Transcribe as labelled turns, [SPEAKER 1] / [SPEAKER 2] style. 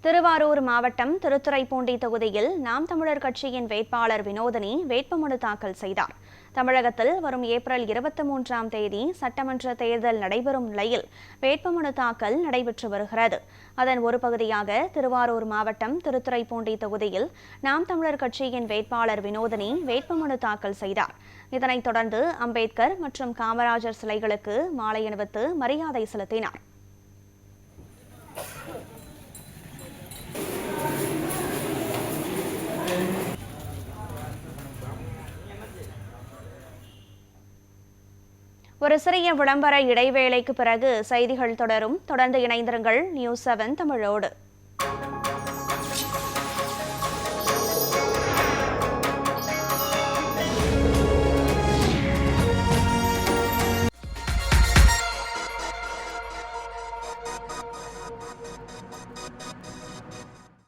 [SPEAKER 1] திருவாரூர் மாவட்டம் திருத்துறைப்பூண்டி தொகுதியில் நாம் தமிழர் கட்சியின் வேட்பாளர் வினோதினி வேட்புமனு தாக்கல் செய்தார். தமிழகத்தில் வரும் ஏப்ரல் 23ஆம் தேதி சட்டமன்ற தேர்தல் நடைபெறும் நிலையில் வேட்புமனு தாக்கல் நடைபெற்று வருகிறது. அதன் ஒரு பகுதியாக திருவாரூர் மாவட்டம் திருத்துறைப்பூண்டி தொகுதியில் நாம் தமிழர் கட்சியின் வேட்பாளர் வினோதினி வேட்புமனு தாக்கல் செய்தார். இதனைத் தொடர்ந்து அம்பேத்கர் மற்றும் காமராஜர் சிலைகளுக்கு மாலை அணிவித்து மரியாதை செலுத்தினார். ஒரு சிறிய விளம்பர இடைவேளைக்கு பிறகு செய்திகள் தொடரும். தொடர்ந்து இணைந்திருங்கள் நியூஸ் 7 தமிழோடு.